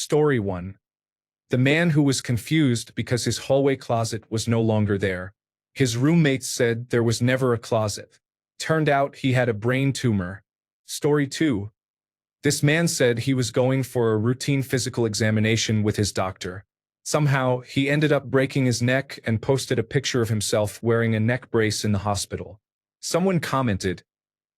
Story 1. The man who was confused because his hallway closet was no longer there. His roommates said there was never a closet. Turned out he had a brain tumor. Story 2. This man said he was going for a routine physical examination with his doctor. Somehow, he ended up breaking his neck and posted a picture of himself wearing a neck brace in the hospital. Someone commented,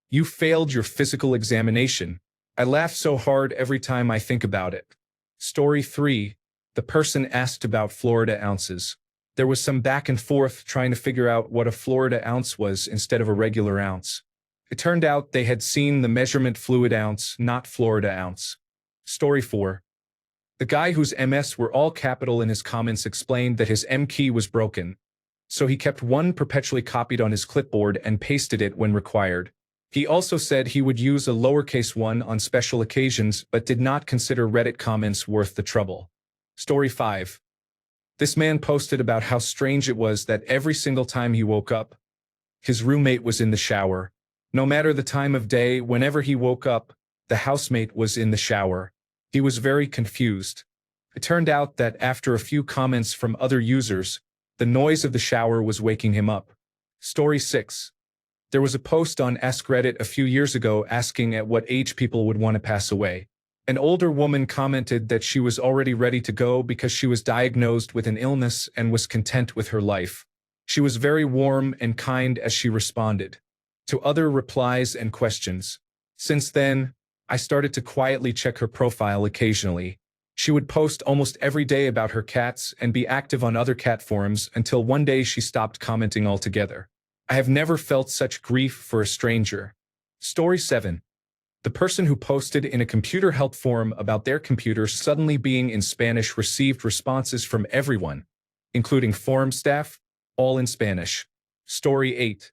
"You failed your physical examination. I laugh so hard every time I think about it." Story 3. The person asked about Florida ounces. There was some back and forth trying to figure out what a Florida ounce was instead of a regular ounce. It turned out they had seen the measurement fluid ounce, not Florida ounce. Story 4. The guy whose MS were all capital in his comments explained that his M key was broken, so he kept one perpetually copied on his clipboard and pasted it when required. He also said he would use a lowercase one on special occasions but did not consider Reddit comments worth the trouble. Story 5. This man posted about how strange it was that every single time he woke up, his roommate was in the shower. No matter the time of day, whenever he woke up, the housemate was in the shower. He was very confused. It turned out that after a few comments from other users, the noise of the shower was waking him up. Story 6. There was a post on AskReddit a few years ago asking at what age people would want to pass away. An older woman commented that she was already ready to go because she was diagnosed with an illness and was content with her life. She was very warm and kind as she responded to other replies and questions. Since then, I started to quietly check her profile occasionally. She would post almost every day about her cats and be active on other cat forums until one day she stopped commenting altogether. I have never felt such grief for a stranger. Story 7. The person who posted in a computer help forum about their computer suddenly being in Spanish received responses from everyone, including forum staff, all in Spanish. Story 8.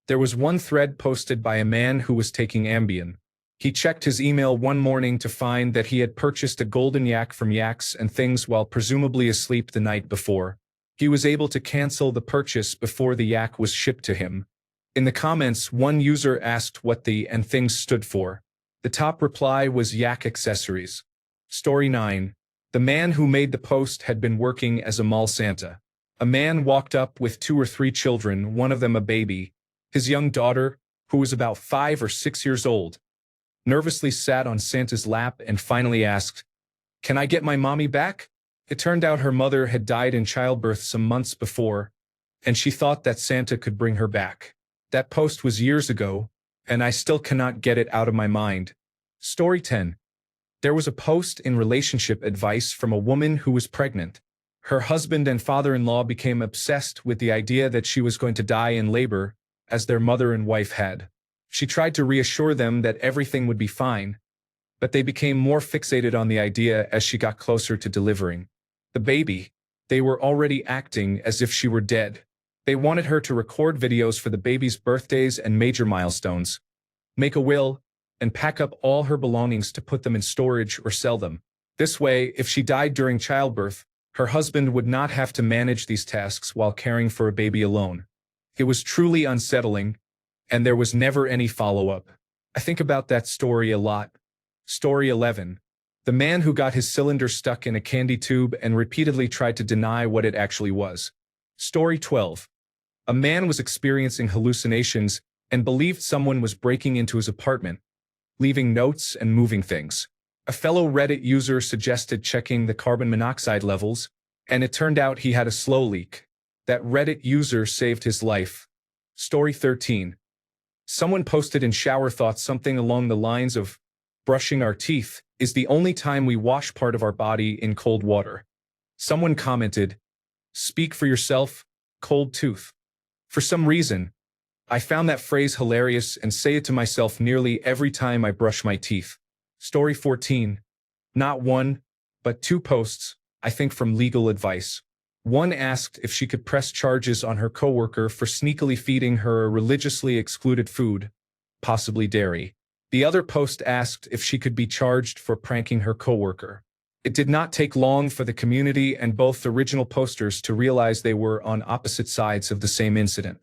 There was one thread posted by a man who was taking Ambien. He checked his email one morning to find that he had purchased a golden yak from Yaks and Things while presumably asleep the night before. He was able to cancel the purchase before the yak was shipped to him. In the comments, one user asked what the and Things stood for. The top reply was Yak Accessories. Story 9. The man who made the post had been working as a mall Santa. A man walked up with 2 or 3 children, one of them a baby. His young daughter, who was about 5 or 6 years old, nervously sat on Santa's lap and finally asked, "Can I get my mommy back?" It turned out her mother had died in childbirth some months before, and she thought that Santa could bring her back. That post was years ago, and I still cannot get it out of my mind. Story 10. There was a post in relationship advice from a woman who was pregnant. Her husband and father-in-law became obsessed with the idea that she was going to die in labor, as their mother and wife had. She tried to reassure them that everything would be fine, but they became more fixated on the idea as she got closer to delivering the baby. They were already acting as if she were dead. They wanted her to record videos for the baby's birthdays and major milestones, make a will, and pack up all her belongings to put them in storage or sell them. This way, if she died during childbirth, her husband would not have to manage these tasks while caring for a baby alone. It was truly unsettling, and there was never any follow-up. I think about that story a lot. Story 11. The man who got his cylinder stuck in a candy tube and repeatedly tried to deny what it actually was. Story 12. A man was experiencing hallucinations and believed someone was breaking into his apartment, leaving notes and moving things. A fellow Reddit user suggested checking the carbon monoxide levels, and it turned out he had a slow leak. That Reddit user saved his life. Story 13. Someone posted in shower thoughts something along the lines of, "Brushing our teeth is the only time we wash part of our body in cold water." Someone commented, "Speak for yourself, cold tooth." For some reason, I found that phrase hilarious and say it to myself nearly every time I brush my teeth. Story 14. Not one, but 2 posts, I think from legal advice. One asked if she could press charges on her coworker for sneakily feeding her a religiously excluded food, possibly dairy. The other post asked if she could be charged for pranking her coworker. It did not take long for the community and both original posters to realize they were on opposite sides of the same incident.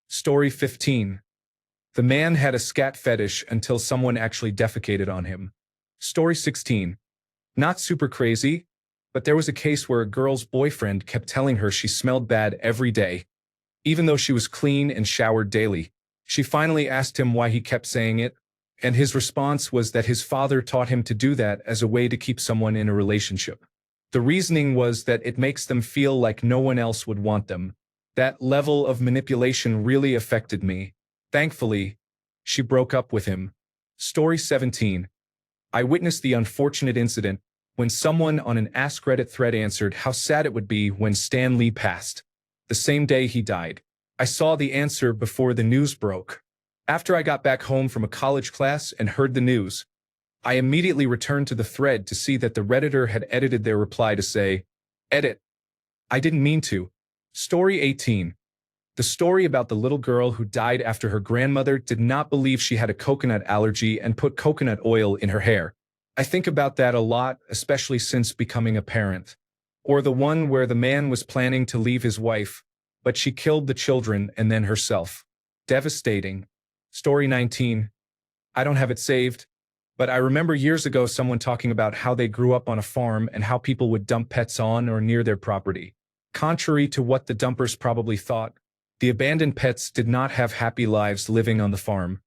Story 15. The man had a scat fetish until someone actually defecated on him. Story 16. Not super crazy, but there was a case where a girl's boyfriend kept telling her she smelled bad every day, even though she was clean and showered daily. She finally asked him why he kept saying it, and his response was that his father taught him to do that as a way to keep someone in a relationship. The reasoning was that it makes them feel like no one else would want them. That level of manipulation really affected me. Thankfully, she broke up with him. Story 17. I witnessed the unfortunate incident when someone on an AskReddit thread answered how sad it would be when Stan Lee passed, the same day he died. I saw the answer before the news broke. After I got back home from a college class and heard the news, I immediately returned to the thread to see that the Redditor had edited their reply to say, "Edit. I didn't mean to." Story 18. The story about the little girl who died after her grandmother did not believe she had a coconut allergy and put coconut oil in her hair. I think about that a lot, especially since becoming a parent. Or the one where the man was planning to leave his wife, but she killed the children and then herself. Devastating. Story 19. I don't have it saved, but I remember years ago someone talking about how they grew up on a farm and how people would dump pets on or near their property. Contrary to what the dumpers probably thought, the abandoned pets did not have happy lives living on the farm.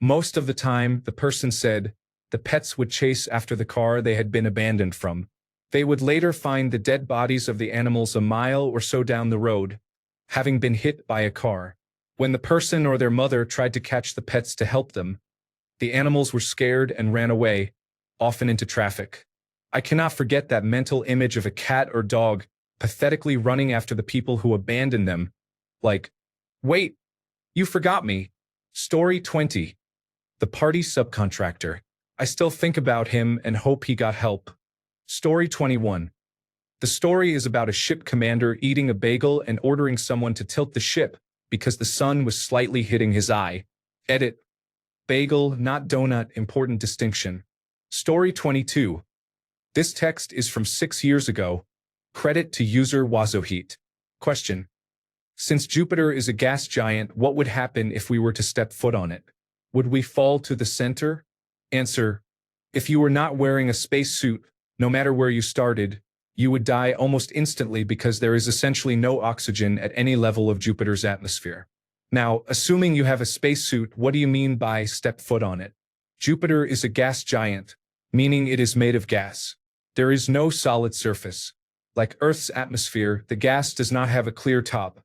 Most of the time, the person said, the pets would chase after the car they had been abandoned from. They would later find the dead bodies of the animals a mile or so down the road, having been hit by a car. When the person or their mother tried to catch the pets to help them, the animals were scared and ran away, often into traffic. I cannot forget that mental image of a cat or dog pathetically running after the people who abandoned them, like, "Wait, you forgot me." Story 20. The party subcontractor. I still think about him and hope he got help. Story 21. The story is about a ship commander eating a bagel and ordering someone to tilt the ship because the sun was slightly hitting his eye. Edit. Bagel, not donut, important distinction. Story 22. This text is from 6 years ago. Credit to user Wazoheat. Question. Since Jupiter is a gas giant, what would happen if we were to step foot on it? Would we fall to the center? Answer. If you were not wearing a spacesuit, no matter where you started, you would die almost instantly because there is essentially no oxygen at any level of Jupiter's atmosphere. Now, assuming you have a spacesuit, what do you mean by step foot on it? Jupiter is a gas giant, meaning it is made of gas. There is no solid surface. Like Earth's atmosphere, the gas does not have a clear top.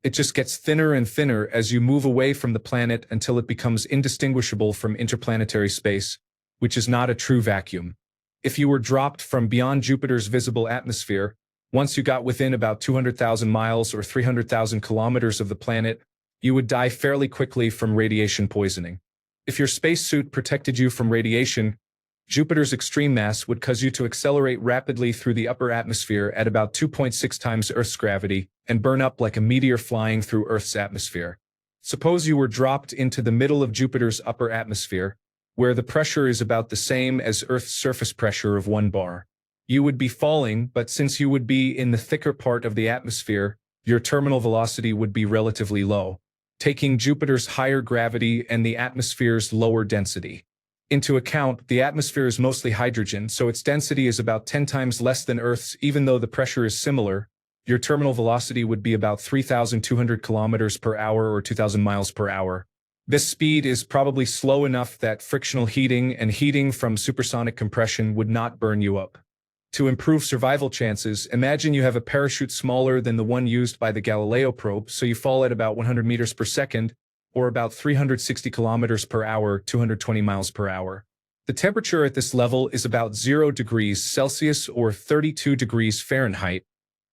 It just gets thinner and thinner as you move away from the planet until it becomes indistinguishable from interplanetary space, which is not a true vacuum. If you were dropped from beyond Jupiter's visible atmosphere, once you got within about 200,000 miles or 300,000 kilometers of the planet, you would die fairly quickly from radiation poisoning. If your spacesuit protected you from radiation, Jupiter's extreme mass would cause you to accelerate rapidly through the upper atmosphere at about 2.6 times Earth's gravity and burn up like a meteor flying through Earth's atmosphere. Suppose you were dropped into the middle of Jupiter's upper atmosphere, where the pressure is about the same as Earth's surface pressure of 1 bar. You would be falling, but since you would be in the thicker part of the atmosphere, your terminal velocity would be relatively low, taking Jupiter's higher gravity and the atmosphere's lower density into account. The atmosphere is mostly hydrogen, so its density is about 10 times less than Earth's. Even though the pressure is similar, your terminal velocity would be about 3,200 kilometers per hour or 2,000 miles per hour. This speed is probably slow enough that frictional heating and heating from supersonic compression would not burn you up. To improve survival chances, imagine you have a parachute smaller than the one used by the Galileo probe, so you fall at about 100 meters per second, or about 360 kilometers per hour, 220 miles per hour. The temperature at this level is about 0 degrees Celsius or 32 degrees Fahrenheit,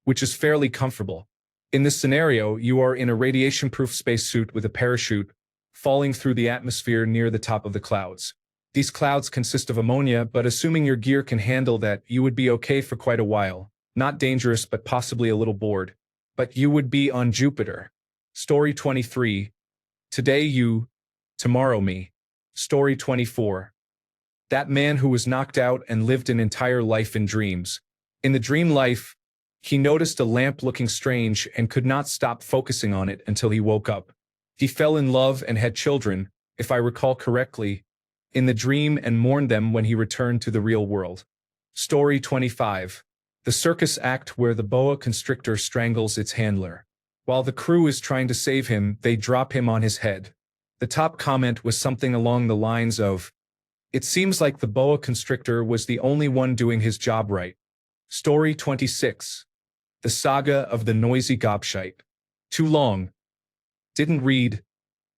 which is fairly comfortable. In this scenario, you are in a radiation-proof spacesuit with a parachute, falling through the atmosphere near the top of the clouds. These clouds consist of ammonia, but assuming your gear can handle that, you would be okay for quite a while. Not dangerous, but possibly a little bored. But you would be on Jupiter. Story 23. Today you, tomorrow me. Story 24. That man who was knocked out and lived an entire life in dreams. In the dream life, he noticed a lamp looking strange and could not stop focusing on it until he woke up. He fell in love and had children, if I recall correctly, in the dream and mourned them when he returned to the real world. Story 25. The circus act where the boa constrictor strangles its handler. While the crew is trying to save him, they drop him on his head. The top comment was something along the lines of, "It seems like the boa constrictor was the only one doing his job right." Story 26. The saga of the noisy gobshite. Too long. Didn't read.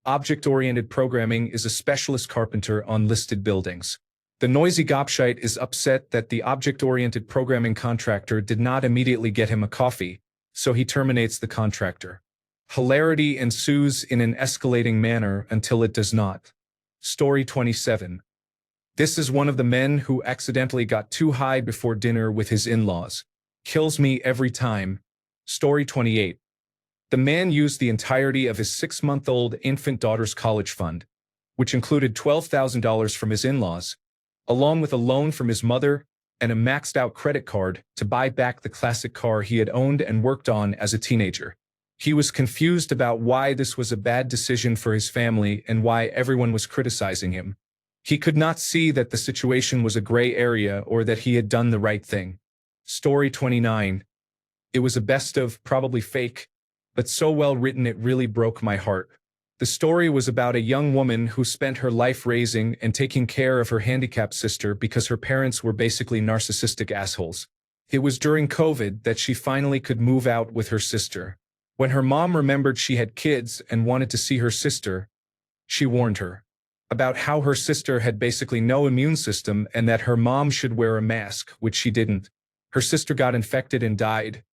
Object-oriented programming is a specialist carpenter on listed buildings. The noisy gobshite is upset that the object-oriented programming contractor did not immediately get him a coffee, so he terminates the contractor. Hilarity ensues in an escalating manner until it does not. Story 27. This is one of the men who accidentally got too high before dinner with his in-laws. Kills me every time. Story 28. The man used the entirety of his 6-month-old infant daughter's college fund, which included $12,000 from his in-laws, along with a loan from his mother and a maxed-out credit card to buy back the classic car he had owned and worked on as a teenager. He was confused about why this was a bad decision for his family and why everyone was criticizing him. He could not see that the situation was a gray area or that he had done the right thing. Story 29. It was a best of, probably fake, but so well written it really broke my heart. The story was about a young woman who spent her life raising and taking care of her handicapped sister because her parents were basically narcissistic assholes. It was during COVID that she finally could move out with her sister. When her mom remembered she had kids and wanted to see her sister, she warned her about how her sister had basically no immune system and that her mom should wear a mask, which she didn't. Her sister got infected and died,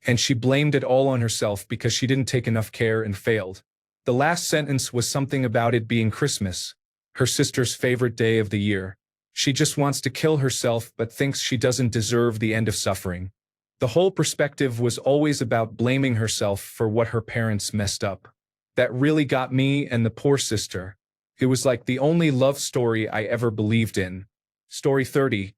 and she blamed it all on herself because she didn't take enough care and failed. The last sentence was something about it being Christmas, her sister's favorite day of the year. She just wants to kill herself but thinks she doesn't deserve the end of suffering. The whole perspective was always about blaming herself for what her parents messed up. That really got me and the poor sister. It was like the only love story I ever believed in. Story 30.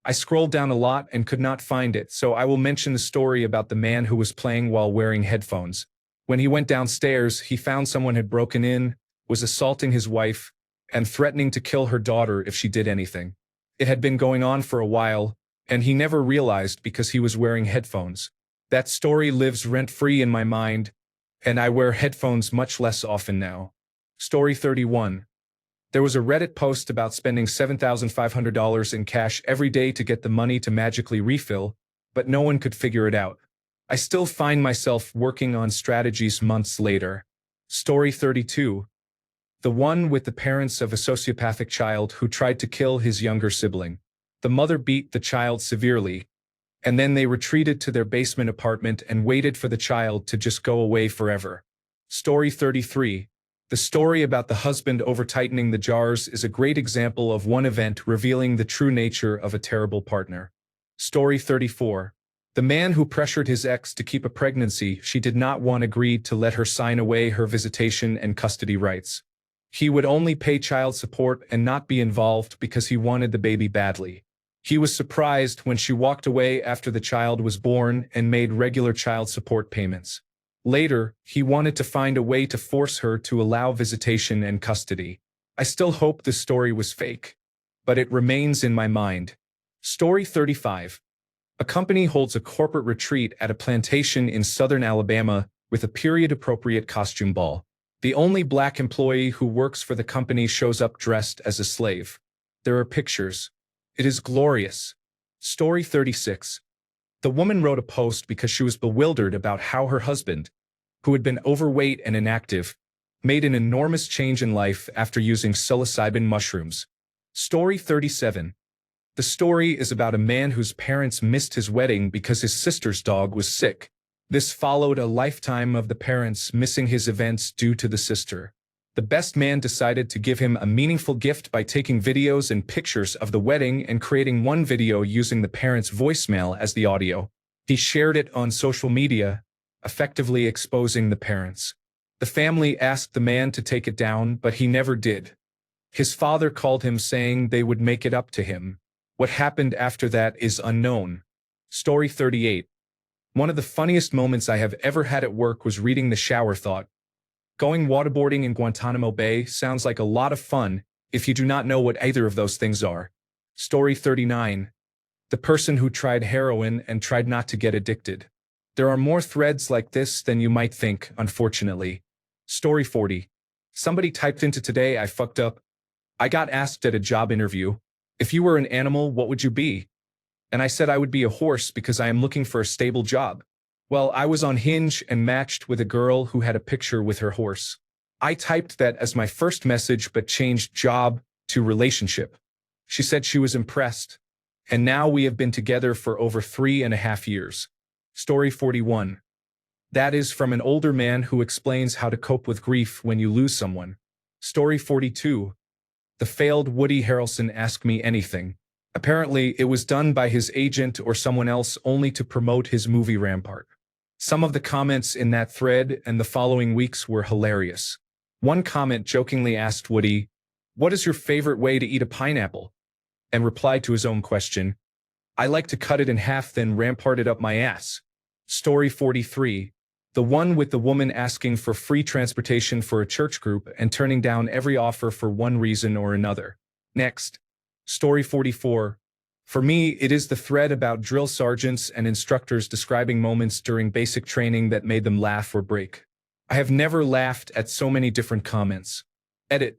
I scrolled down a lot and could not find it, so I will mention the story about the man who was playing while wearing headphones. When he went downstairs, he found someone had broken in, was assaulting his wife, and threatening to kill her daughter if she did anything. It had been going on for a while, and he never realized because he was wearing headphones. That story lives rent-free in my mind, and I wear headphones much less often now. Story 31. There was a Reddit post about spending $7,500 in cash every day to get the money to magically refill, but no one could figure it out. I still find myself working on strategies months later. Story 32. The one with the parents of a sociopathic child who tried to kill his younger sibling. The mother beat the child severely, and then they retreated to their basement apartment and waited for the child to just go away forever. Story 33. The story about the husband over-tightening the jars is a great example of one event revealing the true nature of a terrible partner. Story 34. The man who pressured his ex to keep a pregnancy she did not want agreed to let her sign away her visitation and custody rights. He would only pay child support and not be involved because he wanted the baby badly. He was surprised when she walked away after the child was born and made regular child support payments. Later, he wanted to find a way to force her to allow visitation and custody. I still hope this story was fake, but it remains in my mind. Story 35. A company holds a corporate retreat at a plantation in southern Alabama with a period-appropriate costume ball. The only black employee who works for the company shows up dressed as a slave. There are pictures. It is glorious. Story 36. The woman wrote a post because she was bewildered about how her husband, who had been overweight and inactive, made an enormous change in life after using psilocybin mushrooms. Story 37. The story is about a man whose parents missed his wedding because his sister's dog was sick. This followed a lifetime of the parents missing his events due to the sister. The best man decided to give him a meaningful gift by taking videos and pictures of the wedding and creating one video using the parents' voicemail as the audio. He shared it on social media, effectively exposing the parents. The family asked the man to take it down, but he never did. His father called him saying they would make it up to him. What happened after that is unknown. Story 38. One of the funniest moments I have ever had at work was reading the shower thought. Going waterboarding in Guantanamo Bay sounds like a lot of fun if you do not know what either of those things are. Story 39. The person who tried heroin and tried not to get addicted. There are more threads like this than you might think, unfortunately. Story 40. Somebody typed into today, I fucked up. I got asked at a job interview, if you were an animal, what would you be? And I said I would be a horse because I am looking for a stable job. Well, I was on Hinge and matched with a girl who had a picture with her horse. I typed that as my first message but changed job to relationship. She said she was impressed. And now we have been together for over 3.5 years. Story 41. That is from an older man who explains how to cope with grief when you lose someone. Story 42. The failed Woody Harrelson Ask Me Anything. Apparently, it was done by his agent or someone else only to promote his movie Rampart. Some of the comments in that thread and the following weeks were hilarious. One comment jokingly asked Woody, "What is your favorite way to eat a pineapple?" And replied to his own question, "I like to cut it in half then rampart it up my ass." Story 43. The one with the woman asking for free transportation for a church group and turning down every offer for one reason or another. Next. Story 44. For me, it is the thread about drill sergeants and instructors describing moments during basic training that made them laugh or break. I have never laughed at so many different comments. Edit.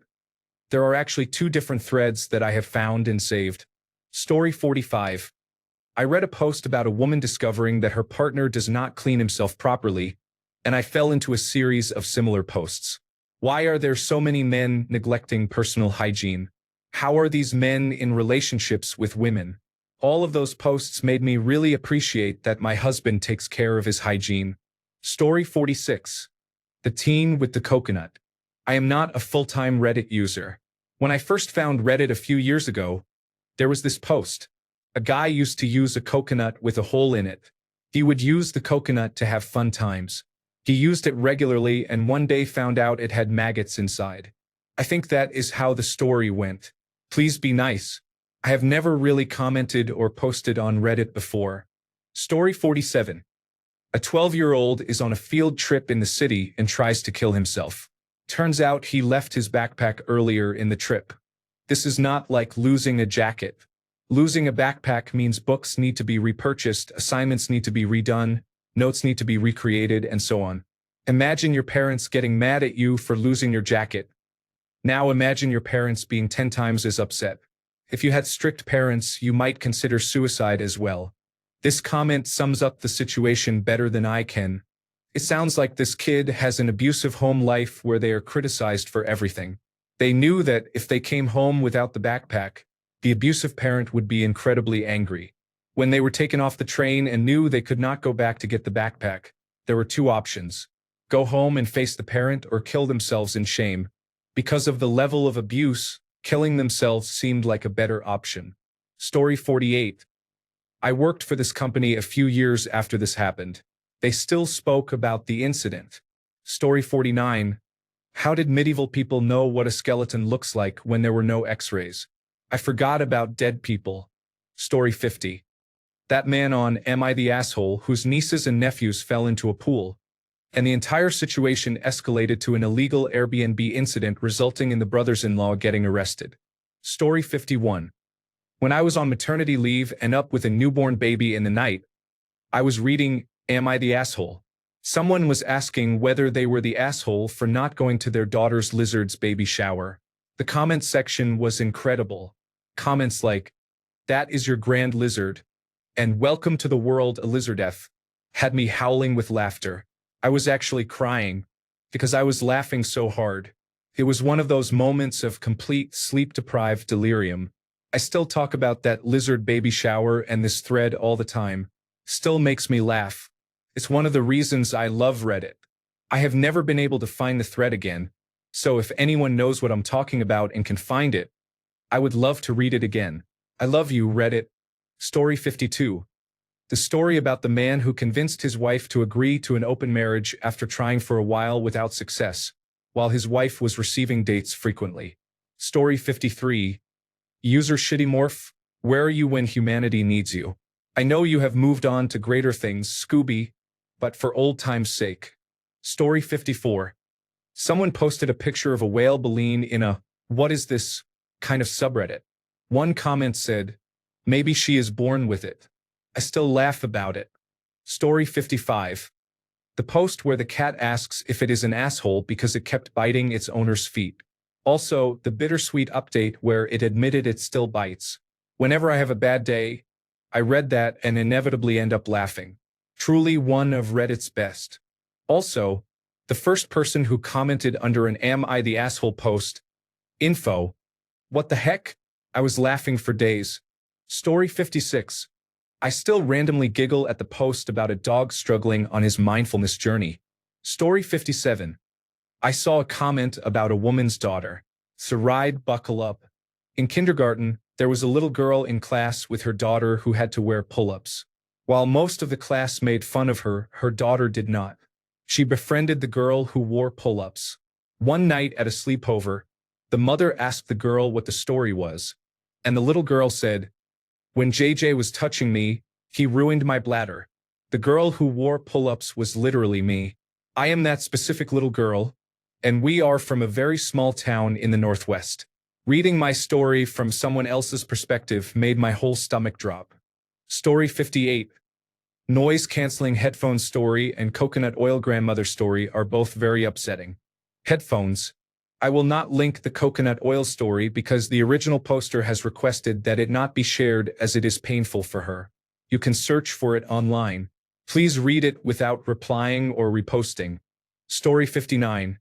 There are actually 2 different threads that I have found and saved. Story 45. I read a post about a woman discovering that her partner does not clean himself properly, and I fell into a series of similar posts. Why are there so many men neglecting personal hygiene? How are these men in relationships with women? All of those posts made me really appreciate that my husband takes care of his hygiene. Story 46. The teen with the coconut. I am not a full-time Reddit user. When I first found Reddit a few years ago, there was this post. A guy used to use a coconut with a hole in it. He would use the coconut to have fun times. He used it regularly and one day found out it had maggots inside. I think that is how the story went. Please be nice. I have never really commented or posted on Reddit before. Story 47. A 12-year-old is on a field trip in the city and tries to kill himself. Turns out he left his backpack earlier in the trip. This is not like losing a jacket. Losing a backpack means books need to be repurchased, assignments need to be redone, notes need to be recreated, and so on. Imagine your parents getting mad at you for losing your jacket. Now imagine your parents being 10 times as upset. If you had strict parents, you might consider suicide as well. This comment sums up the situation better than I can. It sounds like this kid has an abusive home life where they are criticized for everything. They knew that if they came home without the backpack, the abusive parent would be incredibly angry. When they were taken off the train and knew they could not go back to get the backpack, there were 2 options. Go home and face the parent or kill themselves in shame. Because of the level of abuse, killing themselves seemed like a better option. Story 48. I worked for this company a few years after this happened. They still spoke about the incident. Story 49. How did medieval people know what a skeleton looks like when there were no X-rays? I forgot about dead people. Story 50. That man on Am I the Asshole whose nieces and nephews fell into a pool, and the entire situation escalated to an illegal Airbnb incident resulting in the brothers-in-law getting arrested. Story 51. When I was on maternity leave and up with a newborn baby in the night, I was reading Am I the Asshole? Someone was asking whether they were the asshole for not going to their daughter's lizard's baby shower. The comment section was incredible. Comments like, "That is your grand lizard," and "Welcome to the world, a lizardeth," had me howling with laughter. I was actually crying because I was laughing so hard. It was one of those moments of complete sleep-deprived delirium. I still talk about that lizard baby shower and this thread all the time. Still makes me laugh. It's one of the reasons I love Reddit. I have never been able to find the thread again, so if anyone knows what I'm talking about and can find it, I would love to read it again. I love you, Reddit. Story 52. The story about the man who convinced his wife to agree to an open marriage after trying for a while without success, while his wife was receiving dates frequently. Story 53. User Shittymorph, where are you when humanity needs you? I know you have moved on to greater things, Scooby, but for old time's sake. Story 54. Someone posted a picture of a whale baleen in a "what is this" kind of subreddit. One comment said, Maybe she is born with it. I still laugh about it. Story 55. The post where the cat asks if it is an asshole because it kept biting its owner's feet. Also, the bittersweet update where it admitted it still bites. Whenever I have a bad day, I read that and inevitably end up laughing. Truly one of Reddit's best. Also, the first person who commented under an "Am I the asshole" post. Info. What the heck? I was laughing for days. Story 56. I still randomly giggle at the post about a dog struggling on his mindfulness journey. Story 57. I saw a comment about a woman's daughter. Surreal, buckle up. In kindergarten, there was a little girl in class with her daughter who had to wear pull-ups. While most of the class made fun of her, her daughter did not. She befriended the girl who wore pull-ups. One night at a sleepover, the mother asked the girl what the story was, and the little girl said, "When JJ was touching me, he ruined my bladder." The girl who wore pull-ups was literally me. I am that specific little girl, and we are from a very small town in the Northwest. Reading my story from someone else's perspective made my whole stomach drop. Story 58. Noise-canceling headphones story and coconut oil grandmother story are both very upsetting. Headphones. I will not link the coconut oil story because the original poster has requested that it not be shared as it is painful for her. You can search for it online. Please read it without replying or reposting. Story 59.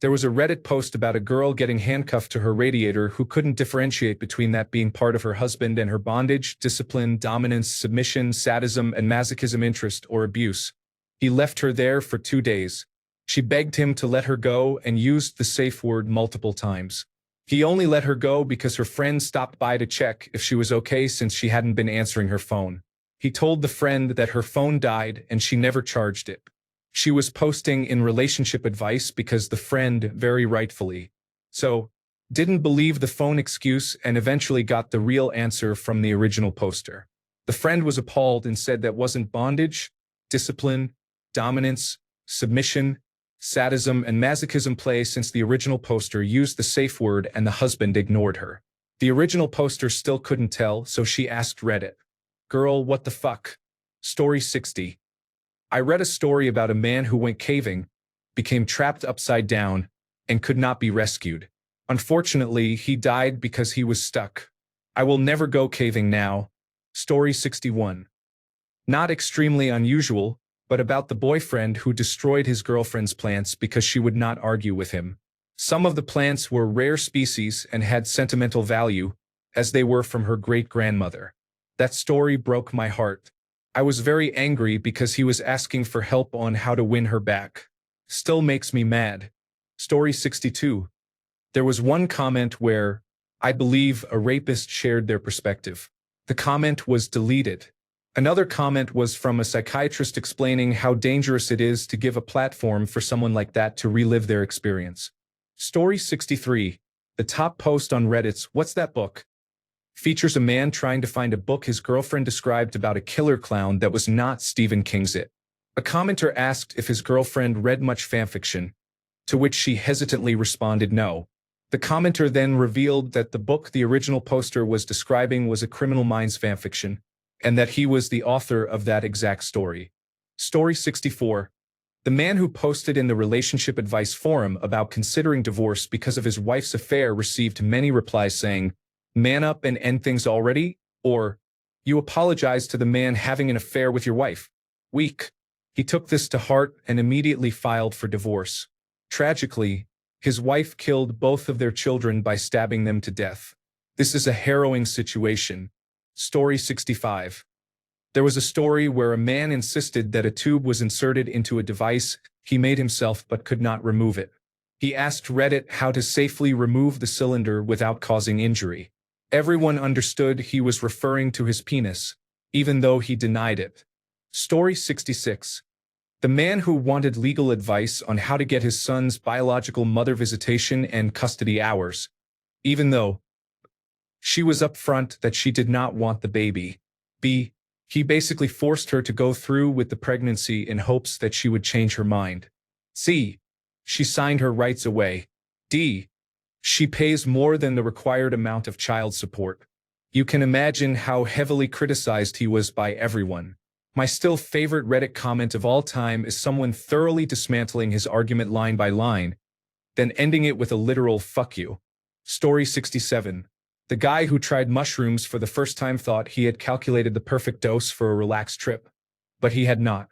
There was a Reddit post about a girl getting handcuffed to her radiator who couldn't differentiate between that being part of her husband and her bondage, discipline, dominance, submission, sadism, and masochism, interest, or abuse. He left her there for 2 days. She begged him to let her go and used the safe word multiple times. He only let her go because her friend stopped by to check if she was okay since she hadn't been answering her phone. He told the friend that her phone died and she never charged it. She was posting in relationship advice because the friend, very rightfully so, didn't believe the phone excuse and eventually got the real answer from the original poster. The friend was appalled and said that wasn't bondage, discipline, dominance, submission, sadism, and masochism play since the original poster used the safe word and the husband ignored her. The original poster still couldn't tell, so she asked Reddit, "Girl, what the fuck?" Story 60. I read a story about a man who went caving, became trapped upside down, and could not be rescued. Unfortunately, he died because he was stuck. I will never go caving now. Story 61. Not extremely unusual, but about the boyfriend who destroyed his girlfriend's plants because she would not argue with him. Some of the plants were rare species and had sentimental value, as they were from her great-grandmother. That story broke my heart. I was very angry because he was asking for help on how to win her back. Still makes me mad. Story 62. There was one comment where, I believe, a rapist shared their perspective. The comment was deleted. Another comment was from a psychiatrist explaining how dangerous it is to give a platform for someone like that to relive their experience. Story 63. The top post on Reddit's "What's That Book?" features a man trying to find a book his girlfriend described about a killer clown that was not Stephen King's It. A commenter asked if his girlfriend read much fanfiction, to which she hesitantly responded no. The commenter then revealed that the book the original poster was describing was a Criminal Minds fanfiction, and that he was the author of that exact story. Story 64. The man who posted in the relationship advice forum about considering divorce because of his wife's affair received many replies saying, "Man up and end things already," or, "You apologize to the man having an affair with your wife. Weak." He took this to heart and immediately filed for divorce. Tragically, his wife killed both of their children by stabbing them to death. This is a harrowing situation. Story 65. There was a story where a man insisted that a tube was inserted into a device he made himself but could not remove it. He asked Reddit how to safely remove the cylinder without causing injury. Everyone understood he was referring to his penis, even though he denied it. Story 66. The man who wanted legal advice on how to get his son's biological mother visitation and custody hours, even though she was upfront that she did not want the baby. B. He basically forced her to go through with the pregnancy in hopes that she would change her mind. C. She signed her rights away. D. She pays more than the required amount of child support. You can imagine how heavily criticized he was by everyone. My still favorite Reddit comment of all time is someone thoroughly dismantling his argument line by line, then ending it with a literal "fuck you." Story 67. The guy who tried mushrooms for the first time thought he had calculated the perfect dose for a relaxed trip. But he had not.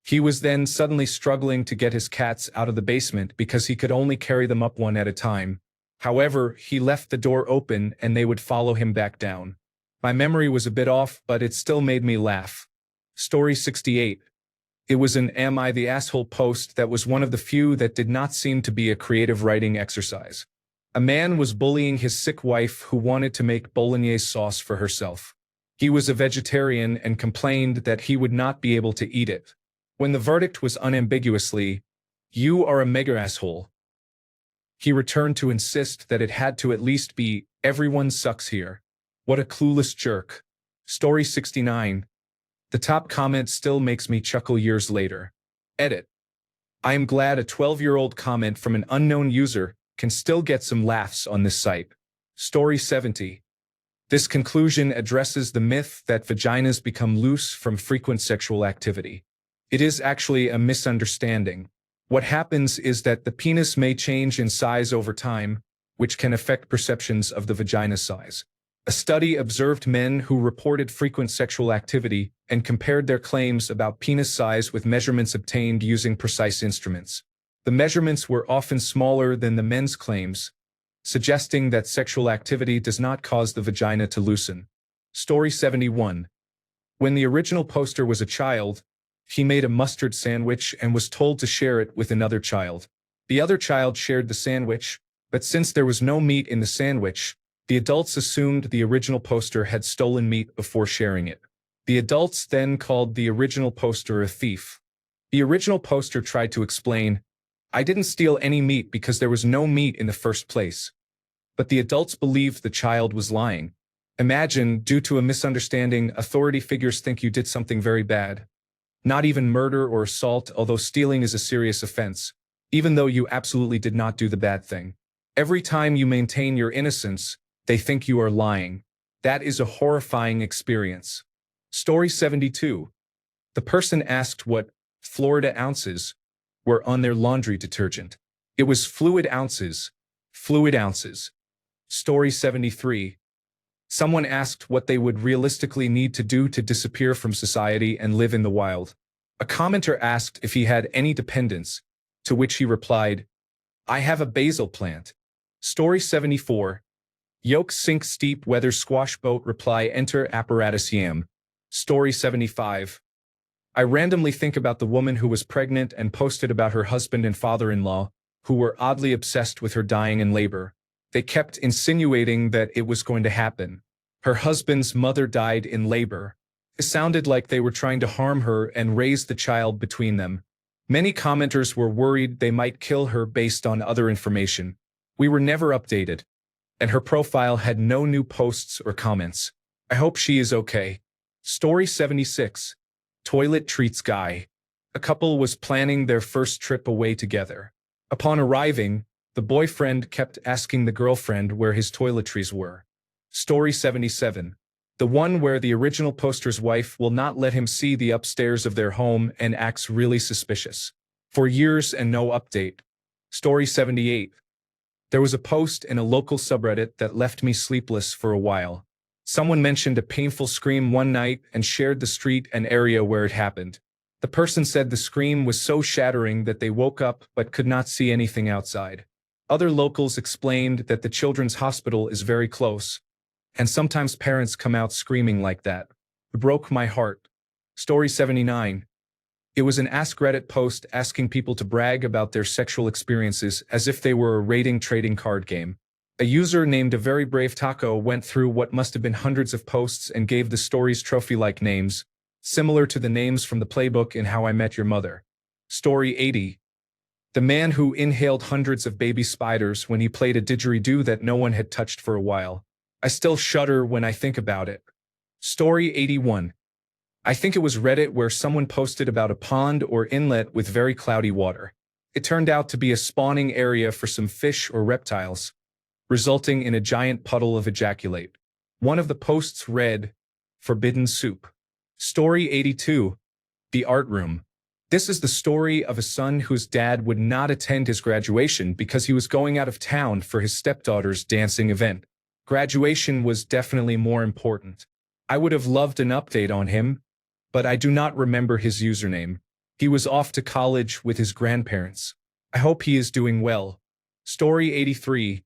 He was then suddenly struggling to get his cats out of the basement because he could only carry them up one at a time. However, he left the door open and they would follow him back down. My memory was a bit off, but it still made me laugh. Story 68. It was an "Am I the asshole" post that was one of the few that did not seem to be a creative writing exercise. A man was bullying his sick wife who wanted to make bolognese sauce for herself. He was a vegetarian and complained that he would not be able to eat it. When the verdict was unambiguously, "You are a mega asshole," he returned to insist that it had to at least be "Everyone sucks here." What a clueless jerk. Story 69. The top comment still makes me chuckle years later. Edit. I am glad a 12-year-old comment from an unknown user can still get some laughs on this site. Story 70. This conclusion addresses the myth that vaginas become loose from frequent sexual activity. It is actually a misunderstanding. What happens is that the penis may change in size over time, which can affect perceptions of the vagina size. A study observed men who reported frequent sexual activity and compared their claims about penis size with measurements obtained using precise instruments. The measurements were often smaller than the men's claims, suggesting that sexual activity does not cause the vagina to loosen. Story 71. When the original poster was a child, he made a mustard sandwich and was told to share it with another child. The other child shared the sandwich, but since there was no meat in the sandwich, the adults assumed the original poster had stolen meat before sharing it. The adults then called the original poster a thief. The original poster tried to explain, "I didn't steal any meat because there was no meat in the first place." But the adults believed the child was lying. Imagine, due to a misunderstanding, authority figures think you did something very bad. Not even murder or assault, although stealing is a serious offense, even though you absolutely did not do the bad thing. Every time you maintain your innocence, they think you are lying. That is a horrifying experience. Story 72. The person asked what Florida ounces were on their laundry detergent. It was fluid ounces. Fluid ounces. Story 73. Someone asked what they would realistically need to do to disappear from society and live in the wild. A commenter asked if he had any dependents, to which he replied, "I have a basil plant." Story 74. Yolk sink steep weather squash boat reply enter apparatus yam. Story 75. I randomly think about the woman who was pregnant and posted about her husband and father-in-law, who were oddly obsessed with her dying in labor. They kept insinuating that it was going to happen. Her husband's mother died in labor. It sounded like they were trying to harm her and raise the child between them. Many commenters were worried they might kill her based on other information. We were never updated, and her profile had no new posts or comments. I hope she is okay. Story 76. Toilet treats guy. A couple was planning their first trip away together. Upon arriving, the boyfriend kept asking the girlfriend where his toiletries were. Story 77. The one where the original poster's wife will not let him see the upstairs of their home and acts really suspicious. For years and no update. Story 78. There was a post in a local subreddit that left me sleepless for a while. Someone mentioned a painful scream one night and shared the street and area where it happened. The person said the scream was so shattering that they woke up but could not see anything outside. Other locals explained that the children's hospital is very close, and sometimes parents come out screaming like that. It broke my heart. Story 79. It was an AskReddit post asking people to brag about their sexual experiences as if they were a rating trading card game. A user named A Very Brave Taco went through what must have been hundreds of posts and gave the stories trophy-like names, similar to the names from the playbook in How I Met Your Mother. Story 80. The man who inhaled hundreds of baby spiders when he played a didgeridoo that no one had touched for a while. I still shudder when I think about it. Story 81. I think it was Reddit where someone posted about a pond or inlet with very cloudy water. It turned out to be a spawning area for some fish or reptiles, resulting in a giant puddle of ejaculate. One of the posts read, Forbidden Soup. Story 82. The Art Room. This is the story of a son whose dad would not attend his graduation because he was going out of town for his stepdaughter's dancing event. Graduation was definitely more important. I would have loved an update on him, but I do not remember his username. He was off to college with his grandparents. I hope he is doing well. Story 83.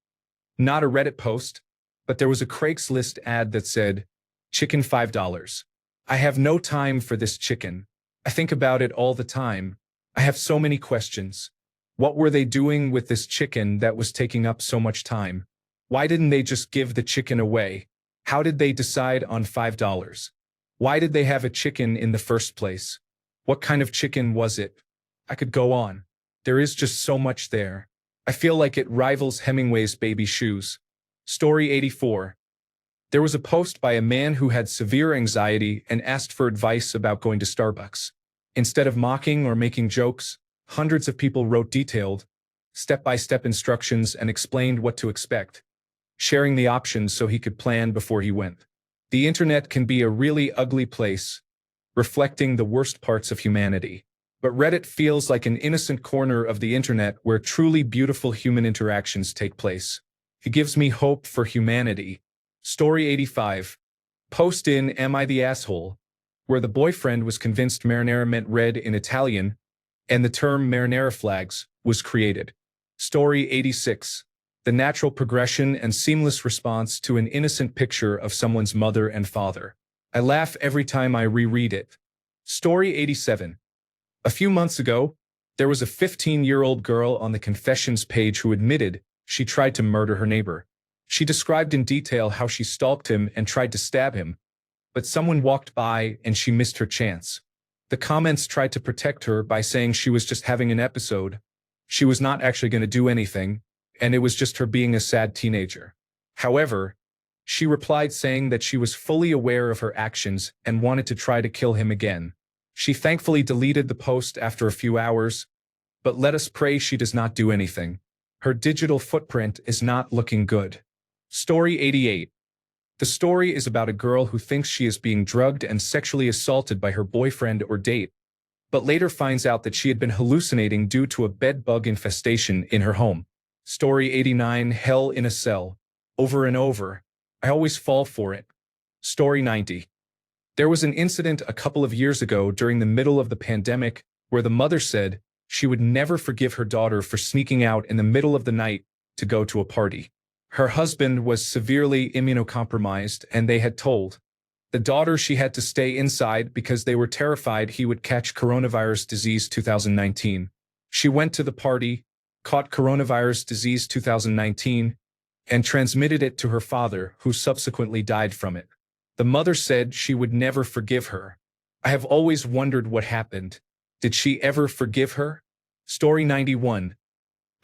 Not a Reddit post, but there was a Craigslist ad that said, Chicken $5. I have no time for this chicken. I think about it all the time. I have so many questions. What were they doing with this chicken that was taking up so much time? Why didn't they just give the chicken away? How did they decide on $5? Why did they have a chicken in the first place? What kind of chicken was it? I could go on. There is just so much there. I feel like it rivals Hemingway's Baby Shoes. Story 84. There was a post by a man who had severe anxiety and asked for advice about going to Starbucks. Instead of mocking or making jokes, hundreds of people wrote detailed, step-by-step instructions and explained what to expect, sharing the options so he could plan before he went. The internet can be a really ugly place, reflecting the worst parts of humanity. But Reddit feels like an innocent corner of the internet where truly beautiful human interactions take place. It gives me hope for humanity. Story 85. Post in Am I the Asshole? Where the boyfriend was convinced marinara meant red in Italian, and the term marinara flags was created. Story 86. The natural progression and seamless response to an innocent picture of someone's mother and father. I laugh every time I reread it. Story 87. A few months ago, there was a 15-year-old girl on the confessions page who admitted she tried to murder her neighbor. She described in detail how she stalked him and tried to stab him, but someone walked by and she missed her chance. The comments tried to protect her by saying she was just having an episode. She was not actually going to do anything, and it was just her being a sad teenager. However, she replied saying that she was fully aware of her actions and wanted to try to kill him again. She thankfully deleted the post after a few hours, but let us pray she does not do anything. Her digital footprint is not looking good. Story 88. The story is about a girl who thinks she is being drugged and sexually assaulted by her boyfriend or date, but later finds out that she had been hallucinating due to a bed bug infestation in her home. Story 89. Hell in a Cell. Over and over. I always fall for it. Story 90. There was an incident a couple of years ago during the middle of the pandemic where the mother said she would never forgive her daughter for sneaking out in the middle of the night to go to a party. Her husband was severely immunocompromised, and they had told the daughter she had to stay inside because they were terrified he would catch coronavirus disease 2019. She went to the party, caught coronavirus disease 2019, and transmitted it to her father, who subsequently died from it. The mother said she would never forgive her. I have always wondered what happened. Did she ever forgive her? Story 91.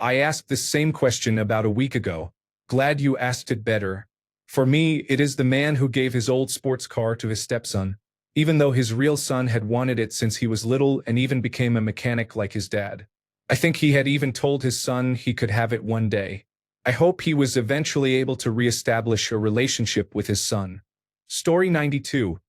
I asked this same question about a week ago. Glad you asked it better. For me, it is the man who gave his old sports car to his stepson, even though his real son had wanted it since he was little and even became a mechanic like his dad. I think he had even told his son he could have it one day. I hope he was eventually able to reestablish a relationship with his son. Story 92.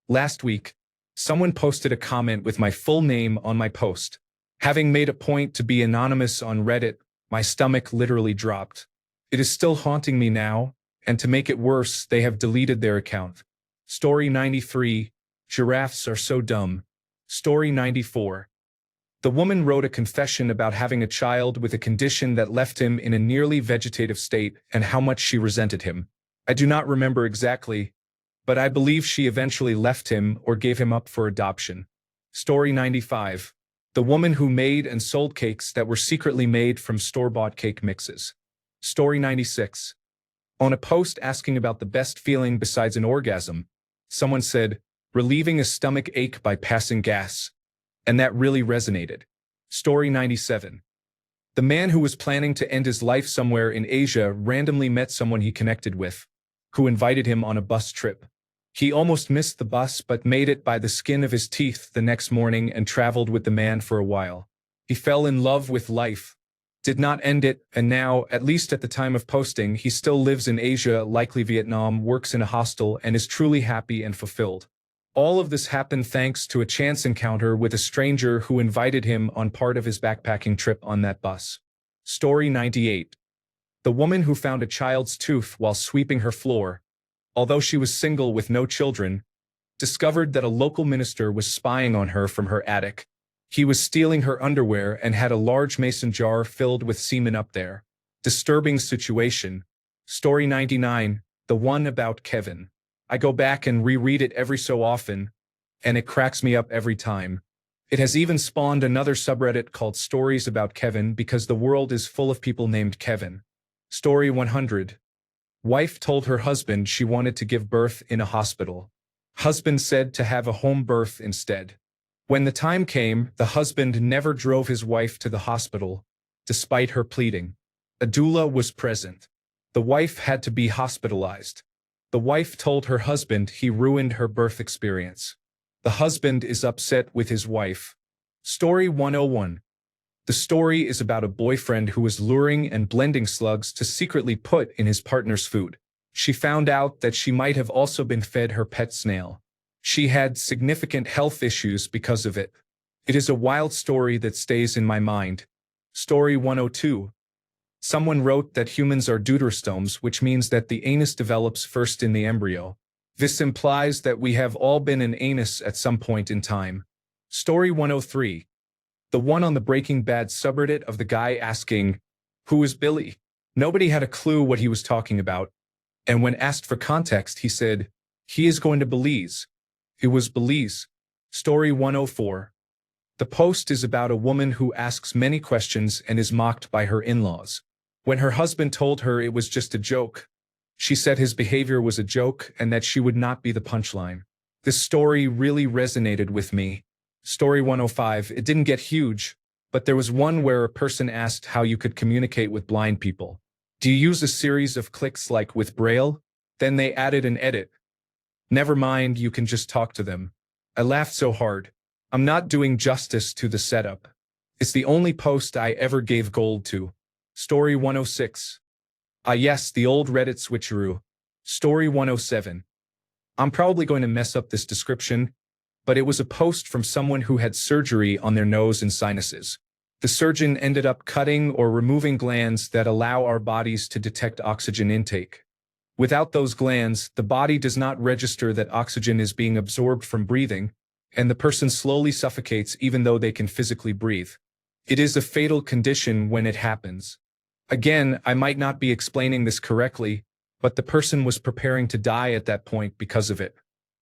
Last week, someone posted a comment with my full name on my post. Having made a point to be anonymous on Reddit, my stomach literally dropped. It is still haunting me now, and to make it worse, they have deleted their account. Story 93. Giraffes are so dumb. Story 94. The woman wrote a confession about having a child with a condition that left him in a nearly vegetative state and how much she resented him. I do not remember exactly, but I believe she eventually left him or gave him up for adoption. Story 95. The woman who made and sold cakes that were secretly made from store-bought cake mixes. Story 96. On a post asking about the best feeling besides an orgasm, someone said, relieving a stomach ache by passing gas. And that really resonated. Story 97. The man who was planning to end his life somewhere in Asia randomly met someone he connected with, who invited him on a bus trip. He almost missed the bus but made it by the skin of his teeth the next morning and traveled with the man for a while. He fell in love with life. did not end it, and now, at least at the time of posting, he still lives in Asia, likely Vietnam, works in a hostel, and is truly happy and fulfilled. All of this happened thanks to a chance encounter with a stranger who invited him on part of his backpacking trip on that bus. Story 98. The woman who found a child's tooth while sweeping her floor, although she was single with no children, discovered that a local minister was spying on her from her attic. He was stealing her underwear and had a large mason jar filled with semen up there. Disturbing situation. Story 99. The one about Kevin. I go back and reread it every so often, and it cracks me up every time. It has even spawned another subreddit called Stories About Kevin because the world is full of people named Kevin. Story 100. Wife told her husband she wanted to give birth in a hospital. Husband said to have a home birth instead. When the time came, the husband never drove his wife to the hospital, despite her pleading. A doula was present. The wife had to be hospitalized. The wife told her husband he ruined her birth experience. The husband is upset with his wife. Story 101. The story is about a boyfriend who was luring and blending slugs to secretly put in his partner's food. She found out that she might have also been fed her pet snail. She had significant health issues because of it. It is a wild story that stays in my mind. Story 102. Someone wrote that humans are deuterostomes, which means that the anus develops first in the embryo. This implies that we have all been an anus at some point in time. Story 103. The one on the Breaking Bad subreddit of the guy asking, "Who is Billy?" Nobody had a clue what he was talking about, and when asked for context, he said, "He is going to Belize." It was Belize. Story 104. The post is about a woman who asks many questions and is mocked by her in-laws. When her husband told her it was just a joke, she said his behavior was a joke and that she would not be the punchline. This story really resonated with me. Story 105. It didn't get huge, but there was one where a person asked how you could communicate with blind people. Do you use a series of clicks like with Braille? Then they added an edit. Never mind, you can just talk to them. I laughed so hard. I'm not doing justice to the setup. It's the only post I ever gave gold to. Story 106. Ah yes, the old Reddit switcheroo. Story 107. I'm probably going to mess up this description, but it was a post from someone who had surgery on their nose and sinuses. The surgeon ended up cutting or removing glands that allow our bodies to detect oxygen intake. Without those glands, the body does not register that oxygen is being absorbed from breathing, and the person slowly suffocates even though they can physically breathe. It is a fatal condition when it happens. Again, I might not be explaining this correctly, but the person was preparing to die at that point because of it.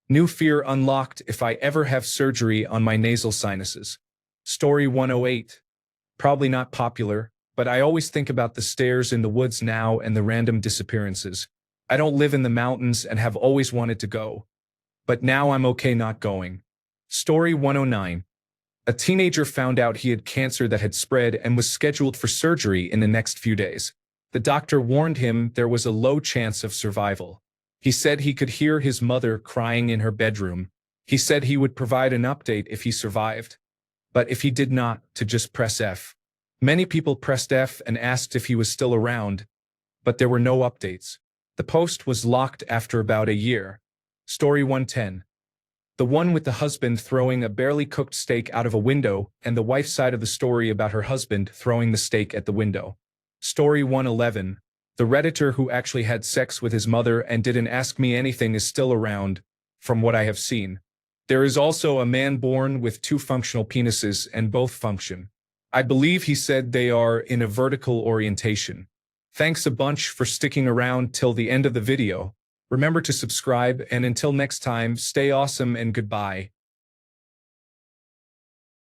New fear unlocked if I ever have surgery on my nasal sinuses. Story 108. Probably not popular, but I always think about the stairs in the woods now and the random disappearances. I don't live in the mountains and have always wanted to go. But now I'm okay not going. Story 109. A teenager found out he had cancer that had spread and was scheduled for surgery in the next few days. The doctor warned him there was a low chance of survival. He said he could hear his mother crying in her bedroom. He said he would provide an update if he survived. But if he did not, to just press F. Many people pressed F and asked if he was still around, but there were no updates. The post was locked after about a year. Story 110. The one with the husband throwing a barely cooked steak out of a window and the wife's side of the story about her husband throwing the steak at the window. Story 111. The Redditor who actually had sex with his mother and didn't ask me anything is still around, from what I have seen. There is also a man born with 2 functional penises and both function. I believe he said they are in a vertical orientation. Thanks a bunch for sticking around till the end of the video. Remember to subscribe, and until next time, stay awesome and goodbye.